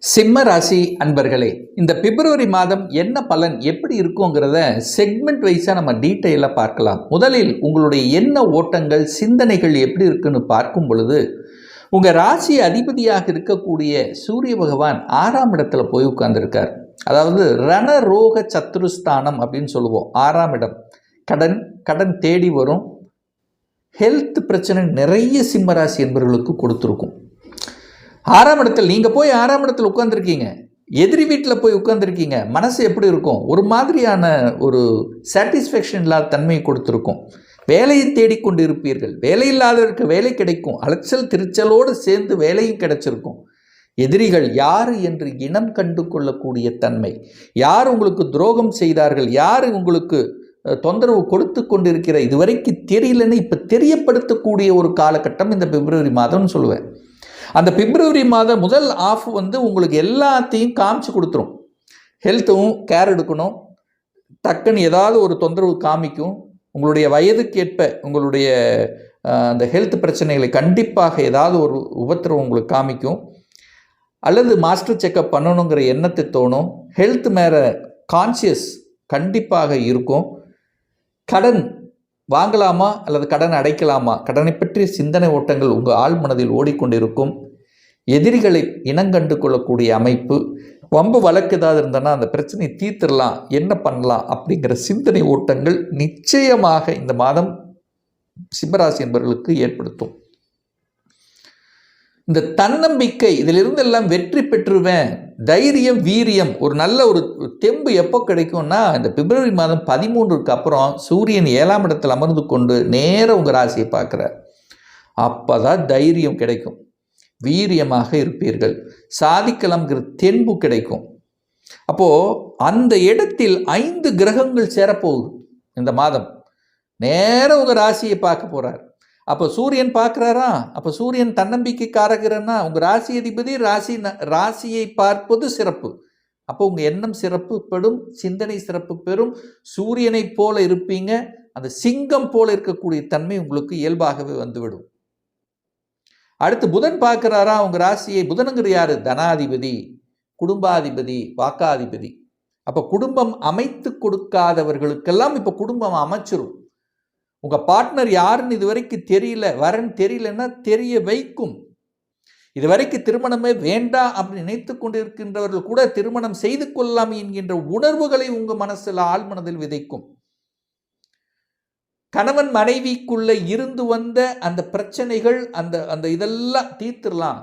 சிம்ம ராசி அன்பர்களே, இந்த பிப்ரவரி மாதம் என்ன பலன் எப்படி இருக்குங்கிறத செக்மெண்ட் வைஸாக நம்ம டீட்டெயிலாக பார்க்கலாம். முதலில் உங்களுடைய எண்ண ஓட்டங்கள் சிந்தனைகள் எப்படி இருக்குன்னு பார்க்கும் பொழுது, உங்கள் ராசி அதிபதியாக இருக்கக்கூடிய சூரிய பகவான் 6ஆம் இடத்துல போய் உட்கார்ந்துருக்கார். அதாவது ரணரோக சத்துருஸ்தானம் அப்படின்னு சொல்லுவோம். 6ஆம் இடம் கடன் தேடி வரும். ஹெல்த் பிரச்சனை நிறைய சிம்ம ராசி என்பவர்களுக்கு கொடுத்துருக்கும். 6ஆம் இடத்தில் நீங்கள் போய் 6ஆம் இடத்தில் உட்காந்துருக்கீங்க, எதிரி வீட்டில் போய் உட்காந்துருக்கீங்க, மனசு எப்படி இருக்கும்? ஒரு மாதிரியான ஒரு சாட்டிஸ்ஃபேக்ஷன் இல்லாத தன்மையை கொடுத்துருக்கும். வேலையை தேடிக்கொண்டு இருப்பீர்கள், வேலை இல்லாதவருக்கு வேலை கிடைக்கும், அலைச்சல் திருச்சலோடு சேர்ந்து வேலையும் கிடைச்சிருக்கும். எதிரிகள் யார் என்று இனம் கண்டு கொள்ளக்கூடிய தன்மை, யார் உங்களுக்கு துரோகம் செய்தார்கள், யார் உங்களுக்கு தொந்தரவு கொடுத்து கொண்டிருக்கிற இதுவரைக்கும் தெரியலன்னு இப்போ தெரியப்படுத்தக்கூடிய ஒரு காலகட்டம் இந்த பிப்ரவரி மாதம்னு சொல்லுவேன். அந்த பிப்ரவரி மாதம் முதல் ஆஃப் உங்களுக்கு எல்லாத்தையும் காமிச்சு கொடுத்துரும். ஹெல்த்தும் கேர் எடுக்கணும், டக்குன்னு ஏதாவது ஒரு தொந்தரவு காமிக்கும். உங்களுடைய வயதுக்கேற்ப உங்களுடைய அந்த ஹெல்த் பிரச்சனைகளை கண்டிப்பாக ஏதாவது ஒரு உபத்திரவம் உங்களுக்கு காமிக்கும். அல்லது மாஸ்டர் செக்கப் பண்ணணுங்கிற எண்ணத்தை தோணும். ஹெல்த் மேலே கான்சியஸ் கண்டிப்பாக இருக்கும். கடன் வாங்கலாமா அல்லது கடன் அடைக்கலாமா, கடனை பற்றிய சிந்தனை ஓட்டங்கள் உங்கள் ஆழ் மனதில் ஓடிக்கொண்டிருக்கும். எதிரிகளை இனங்கண்டு கொள்ளக்கூடிய அமைப்பு, வம்பு வழக்கு ஏதாவது இருந்தனா அந்த பிரச்சனையை தீர்த்திடலாம், என்ன பண்ணலாம் அப்படிங்கிற சிந்தனை ஓட்டங்கள் நிச்சயமாக இந்த மாதம் சிம்மராசி என்பவர்களுக்கு ஏற்படுத்தும். இந்த தன்னம்பிக்கை, இதிலிருந்து எல்லாம் வெற்றி பெற்றுவேன், தைரியம், வீரியம், ஒரு நல்ல ஒரு தெம்பு எப்போ கிடைக்கும்னா இந்த பிப்ரவரி மாதம் 13க்கு அப்புறம் சூரியன் 7ஆம் இடத்தில் அமர்ந்து கொண்டு நேராக உங்கள் ராசியை பார்க்குறார். அப்போ தான் தைரியம் கிடைக்கும், வீரியமாக இருப்பீர்கள், சாதிக்கலாம்ங்கிற தெம்பு கிடைக்கும். அப்போது அந்த இடத்தில் 5 கிரகங்கள் சேரப்போகுது இந்த மாதம். நேராக உங்கள் ராசியை பார்க்க போகிறார். அப்போ சூரியன் பார்க்குறாரா, அப்போ சூரியன் தன்னம்பிக்கை காரகிறன்னா உங்கள் ராசி அதிபதி ராசியை பார்ப்பது சிறப்பு. அப்போ உங்கள் எண்ணம் சிறப்பு பெறும், சிந்தனை சிறப்பு பெறும், சூரியனை போல இருப்பீங்க. அந்த சிங்கம் போல இருக்கக்கூடிய தன்மை உங்களுக்கு இயல்பாகவே வந்துவிடும். அடுத்து புதன் பார்க்குறாரா உங்கள் ராசியை. புதனுங்கிற யார்? தனாதிபதி, குடும்பாதிபதி, வாக்காதிபதி. அப்போ குடும்பம் அமைத்து கொடுக்காதவர்களுக்கெல்லாம் இப்போ குடும்பம் அமைச்சிரும். உங்கள் பார்ட்னர் யாருன்னு இது வரைக்கும் தெரியல, வரன் தெரியலன்னா தெரிய வைக்கும். இது வரைக்கும் திருமணமே வேண்டாம் அப்படின்னு நினைத்து கொண்டிருக்கின்றவர்கள் கூட திருமணம் செய்து கொள்ளலாம் என்கின்ற உணர்வுகளை உங்கள் மனசில் ஆழ்மனதில் விதைக்கும். கணவன் மனைவிக்குள்ளே இருந்து வந்த அந்த பிரச்சனைகள், அந்த இதெல்லாம் தீர்த்துடலாம்.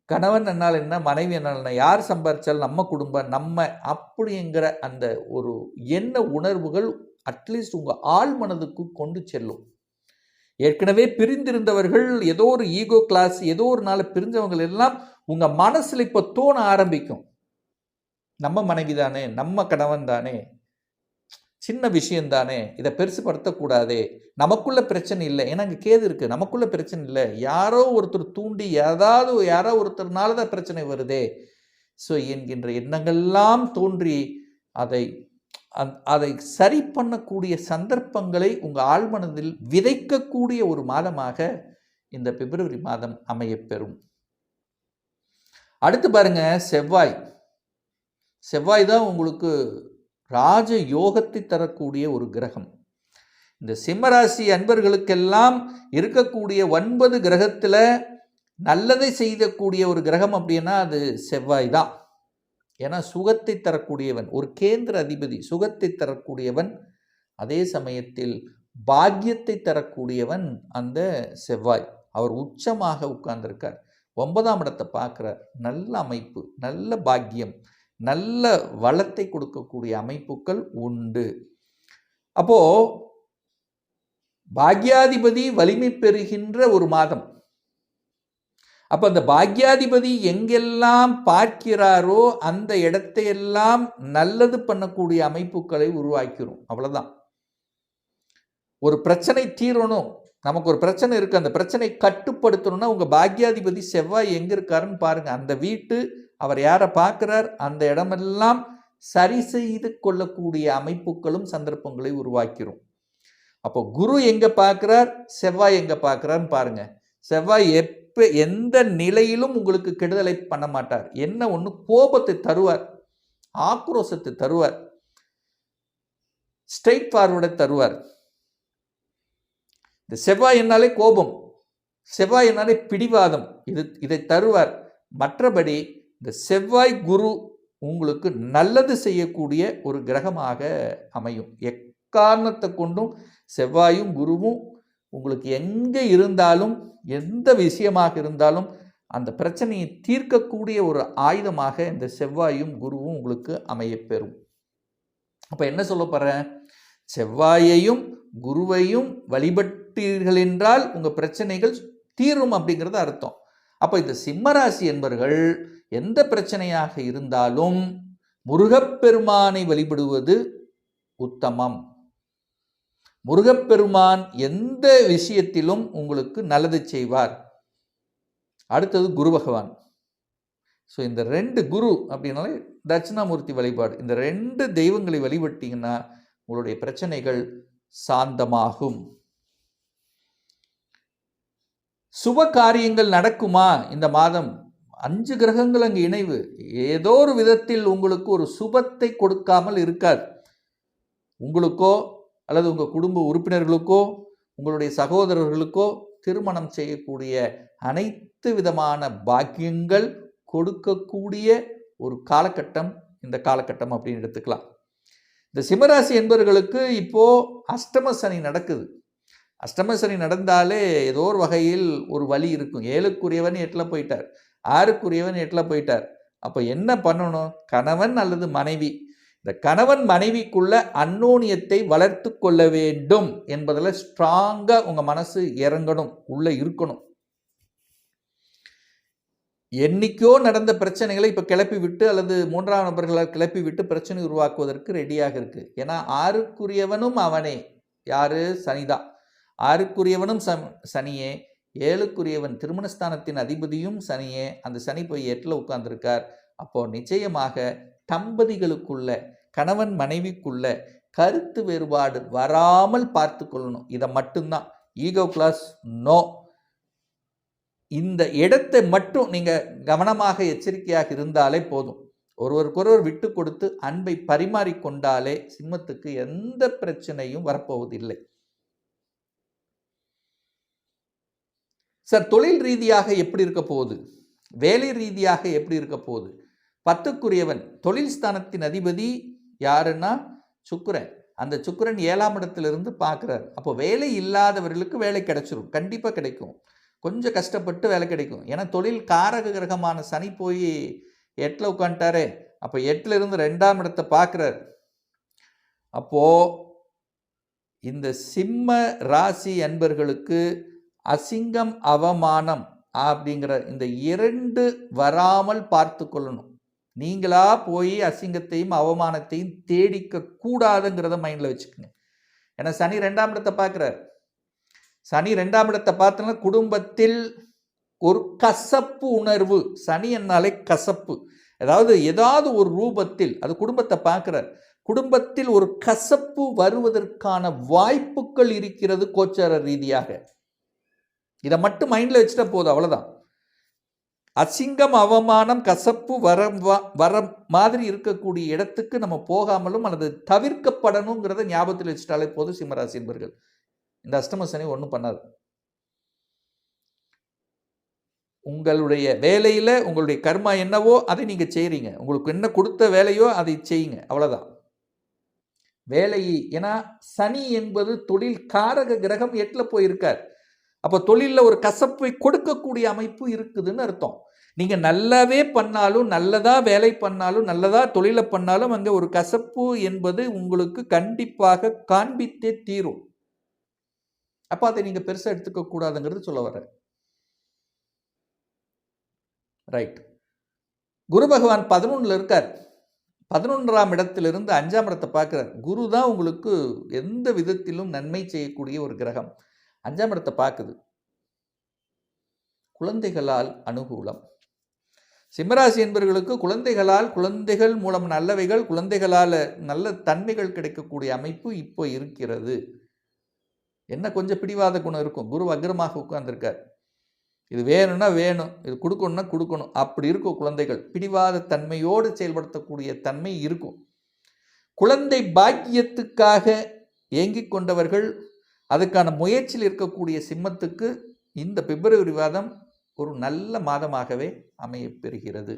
கணவன் என்னால் என்ன, மனைவி என்னால் என்ன, யார் சம்பாதிச்சாலும் நம்ம குடும்பம் நம்ம அப்படிங்கிற அந்த ஒரு எண்ண உணர்வுகள் அட்லீஸ்ட் உங்கள் ஆழ் மனதுக்கு கொண்டு செல்லும். ஏற்கனவே பிரிந்திருந்தவர்கள், ஏதோ ஒரு ஈகோ கிளாஸ், ஏதோ ஒரு நாள் பிரிஞ்சவங்க எல்லாம் உங்கள் மனசில் இப்போ தோண ஆரம்பிக்கும். நம்ம மனைவி தானே, நம்ம கணவன் தானே, சின்ன விஷயம் தானே, இதை பெருசுப்படுத்தக்கூடாதே, நமக்குள்ள பிரச்சனை இல்லை. ஏன்னா அங்கே கேது இருக்குது, நமக்குள்ள பிரச்சனை இல்லை, யாரோ ஒருத்தர் தூண்டி யாரோ ஒருத்தர்னால தான் பிரச்சனை வருதே ஸோ என்கின்ற எண்ணங்கள்லாம் தோன்றி அதை சரி பண்ணக்கூடிய சந்தர்ப்பங்களை உங்கள் ஆழ்மனதில் விதைக்கக்கூடிய ஒரு மாதமாக இந்த பிப்ரவரி மாதம் அமையப்பெறும். அடுத்து பாருங்க, செவ்வாய் தான் உங்களுக்கு ராஜ யோகத்தை தரக்கூடிய ஒரு கிரகம். இந்த சிம்மராசி அன்பர்களுக்கெல்லாம் இருக்கக்கூடிய 9 கிரகத்தில் நல்லதை செய்யக்கூடிய ஒரு கிரகம் அப்படின்னா அது செவ்வாய் தான். ஏன்னா சுகத்தை தரக்கூடியவன், ஒரு கேந்திர அதிபதி, சுகத்தை தரக்கூடியவன், அதே சமயத்தில் பாக்கியத்தை தரக்கூடியவன் அந்த செவ்வாய். அவர் உச்சமாக உட்கார்ந்திருக்கார், 9ஆம் இடத்தை பார்க்குறார். நல்ல அமைப்பு, நல்ல பாக்கியம், நல்ல வளத்தை கொடுக்கக்கூடிய அமைப்புகள் உண்டு. அப்போ பாக்யாதிபதி வலிமை பெறுகின்ற ஒரு மாதம். அப்போ அந்த பாக்யாதிபதி எங்கெல்லாம் பார்க்கிறாரோ அந்த இடத்தையெல்லாம் நல்லது பண்ணக்கூடிய அமைப்புகளை உருவாக்கிறோம். அவ்வளவுதான். ஒரு பிரச்சனை தீரணும், நமக்கு ஒரு பிரச்சனை இருக்கு, அந்த பிரச்சனை கட்டுப்படுத்தணும்னா உங்க பாக்யாதிபதி செவ்வாய் எங்க இருக்காருன்னு பாருங்க. அந்த வீட்டு அவர் யாரை பார்க்கிறார், அந்த இடமெல்லாம் சரி செய்து கொள்ளக்கூடிய அமைப்புகளும் சந்தர்ப்பங்களை உருவாக்கிறோம். அப்போ குரு எங்க பார்க்கிறார், செவ்வாய் எங்க பார்க்கிறார்னு பாருங்க. செவ்வாய் எந்த நிலையிலும் உங்களுக்கு கெடுதலை பண்ண மாட்டார். என்ன ஒன்று, கோபத்தை தருவார், ஆக்ரோஷத்தை தருவார், ஸ்ட்ரெயிட் ஃபார்வர்டை தருவார். இந்த செவ்வாய் என்னாலே கோபம், செவ்வாய் என்னாலே பிடிவாதம், இதை தருவார். மற்றபடி இந்த செவ்வாய் குரு உங்களுக்கு நல்லது செய்யக்கூடிய ஒரு கிரகமாக அமையும். எக்காரணத்தை கொண்டும் செவ்வாயும் குருவும் உங்களுக்கு எங்கே இருந்தாலும், எந்த விஷயமாக இருந்தாலும் அந்த பிரச்சனையை தீர்க்கக்கூடிய ஒரு ஆயுதமாக இந்த செவ்வாயும் குருவும் உங்களுக்கு அமையப்பெறும். அப்போ என்ன சொல்ல போகிறேன், செவ்வாயையும் குருவையும் வழிபட்டீர்கள் என்றால் உங்கள் பிரச்சனைகள் தீரும் அப்படிங்கிறது அர்த்தம். அப்போ இந்த சிம்மராசி என்பவர்கள் எந்த பிரச்சனையாக இருந்தாலும் முருகப்பெருமானை வழிபடுவது உத்தமம். முருகப்பெருமான் எந்த விஷயத்திலும் உங்களுக்கு நல்லது செய்வார். அடுத்தது குரு பகவான். ஸோ இந்த 2 குரு அப்படின்னாலே தட்சிணாமூர்த்தி வழிபாடு, இந்த 2 தெய்வங்களை வழிபட்டீங்கன்னா உங்களுடைய பிரச்சனைகள் சாந்தமாகும். சுப காரியங்கள் நடக்குமா இந்த மாதம்? 5 கிரகங்கள் அங்கு இணைவு ஏதோ ஒரு விதத்தில் உங்களுக்கு ஒரு சுபத்தை கொடுக்காமல் இருக்காது. உங்களுக்கோ அல்லது உங்கள் குடும்ப உறுப்பினர்களுக்கோ உங்களுடைய சகோதரர்களுக்கோ திருமணம் செய்யக்கூடிய அனைத்து விதமான பாக்கியங்கள் கொடுக்கக்கூடிய ஒரு காலகட்டம் இந்த காலகட்டம் அப்படின்னு எடுத்துக்கலாம். இந்த சிம்மராசி என்பவர்களுக்கு இப்போ அஷ்டம சனி நடக்குது. அஷ்டம சனி நடந்தாலே ஏதோ ஒரு வகையில் ஒரு வலி இருக்கும். 7க்குரியவன் 8ல் போயிட்டார், 6க்குரியவன் 8ல் போயிட்டார். அப்போ என்ன பண்ணணும், கணவன் அல்லது மனைவி, இந்த கணவன் மனைவிக்குள்ள அந்யோன்யத்தை வளர்த்து கொள்ள வேண்டும் என்பதில் ஸ்ட்ராங்காக உங்கள் மனசு இறங்கணும், உள்ளே இருக்கணும். என்னைக்கோ நடந்த பிரச்சனைகளை இப்போ கிளப்பி விட்டு அல்லது 3ஆம் நபர்களால் கிளப்பி விட்டு பிரச்சனை உருவாக்குவதற்கு ரெடியாக இருக்குது. ஏன்னா 6க்குரியவனும் அவனே, யார், சனிதான். 6க்குரியவனும் சனியே, 7க்குரியவன் திருமணஸ்தானத்தின் அதிபதியும் சனியே. அந்த சனி போய் 8ல் உட்கார்ந்துருக்கார். அப்போது நிச்சயமாக தம்பதிகளுக்குள்ள, கணவன் மனைவிக்குள்ள கருத்து வேறுபாடு வராமல் பார்த்து கொள்ளணும். இதை மட்டும்தான். Ego class no. இந்த இடத்தை மட்டும் நீங்கள் கவனமாக எச்சரிக்கையாக இருந்தாலே போதும். ஒருவருக்கொருவர் விட்டு கொடுத்து அன்பை பரிமாறிக்கொண்டாலே சிம்மத்துக்கு எந்த பிரச்சனையும் வரப்போவதில்லை. சார், தொழில் ரீதியாக எப்படி இருக்க போகுது, வேலை ரீதியாக எப்படி இருக்க போகுது? 10க்குரியவன் தொழில் ஸ்தானத்தின் அதிபதி யாருன்னா சுக்கிரன். அந்த சுக்கிரன் 7ஆம் இடத்திலிருந்து பார்க்குறார். அப்போ வேலை இல்லாதவர்களுக்கு வேலை கிடைச்சிரும், கண்டிப்பாக கிடைக்கும். கொஞ்சம் கஷ்டப்பட்டு வேலை கிடைக்கும். ஏன்னா தொழில் காரக கிரகமான சனி போய் 8ல் உட்காந்துட்டாரே. அப்போ 8ல் இருந்து 2ஆம் இடத்தை பார்க்குறார். அப்போது இந்த சிம்ம ராசி அன்பர்களுக்கு அசிங்கம் அவமானம் அப்படிங்கிற இந்த 2 வராமல் பார்த்து கொள்ளணும். நீங்களா போய் அசிங்கத்தையும் அவமானத்தையும் தேடிக்க கூடாதுங்கிறத மைண்டில் வச்சுக்கோங்க. ஏன்னா சனி 2ஆம் இடத்தை பார்க்குறார். சனி 2ஆம் இடத்தை பார்த்தோன்னா குடும்பத்தில் ஒரு கசப்பு உணர்வு. சனி என்னாலே கசப்பு, அதாவது ஏதாவது ஒரு ரூபத்தில் அது குடும்பத்தை பார்க்குறார். குடும்பத்தில் ஒரு கசப்பு வருவதற்கான வாய்ப்புகள் இருக்கிறது கோச்சார ரீதியாக. இதை மட்டும் மைண்டில் வச்சுட்டா போதும், அவ்வளோதான். அசிங்கம் அவமானம் கசப்பு வர மாதிரி இருக்கக்கூடிய இடத்துக்கு நம்ம போகாமலும் அல்லது தவிர்க்கப்படணுங்கிறத ஞாபகத்தில் வச்சுட்டாலே போதும். சிம்மராசி என்பர்கள் இந்த அஷ்டம சனி ஒன்றும் பண்ணாது. உங்களுடைய வேலையில் உங்களுடைய கர்மா என்னவோ அதை நீங்கள் செய்கிறீங்க. உங்களுக்கு என்ன கொடுத்த வேலையோ அதை செய்யுங்க, அவ்வளோதான். வேலை, ஏன்னா சனி என்பது தொழில் காரக கிரகம் 8ல் போயிருக்கார். அப்போ தொழிலில் ஒரு கசப்பை கொடுக்கக்கூடிய அமைப்பு இருக்குதுன்னு அர்த்தம். நீங்கள் நல்லாவே பண்ணாலும், நல்லதாக வேலை பண்ணாலும், நல்லதாக தொழிலை பண்ணாலும் அங்கே ஒரு கசப்பு என்பது உங்களுக்கு கண்டிப்பாக காண்பித்தே தீரும். அப்போ அதை நீங்கள் பெருசாக எடுத்துக்க கூடாதுங்கிறது சொல்ல வர்றேன். ரைட். குரு பகவான் 11ல் இருக்கார். 11ஆம் இடத்திலிருந்து 5ஆம் இடத்தை பார்க்குறார். குரு தான் உங்களுக்கு எந்த விதத்திலும் நன்மை செய்யக்கூடிய ஒரு கிரகம். 5ஆம் இடத்தை பார்க்குது. குழந்தைகளால் அனுகூலம். சிம்மராசி என்பவர்களுக்கு குழந்தைகள் மூலம் நல்லவைகள், குழந்தைகளால் நல்ல தன்மைகள் கிடைக்கக்கூடிய அமைப்பு இப்போ இருக்கிறது. என்ன கொஞ்சம் பிடிவாத குணம் இருக்கும். குரு வக்ரமாக உட்கார்ந்துருக்கார். இது வேணும்னா வேணும், இது கொடுக்கணும்னா கொடுக்கணும், அப்படி இருக்கும் குழந்தைகள். பிடிவாத தன்மையோடு செயல்படுத்தக்கூடிய தன்மை இருக்கும். குழந்தை பாக்கியத்துக்காக ஏங்கிக் கொண்டவர்கள், அதுக்கான முயற்சியில் இருக்கக்கூடிய சிம்மத்துக்கு இந்த பிப்ரவரி மாதம் ஒரு நல்ல மாதமாகவே அமையப்பெறுகிறது.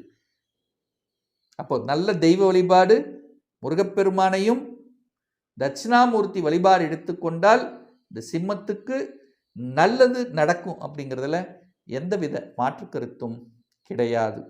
அப்போ நல்ல தெய்வ வழிபாடு, முருகப்பெருமானையும் தட்சிணாமூர்த்தி வழிபாடு எடுத்துக்கொண்டால் இந்த சிம்மத்துக்கு நல்லது நடக்கும் அப்படிங்கிறதுல எந்தவித மாற்று கருத்தும் கிடையாது.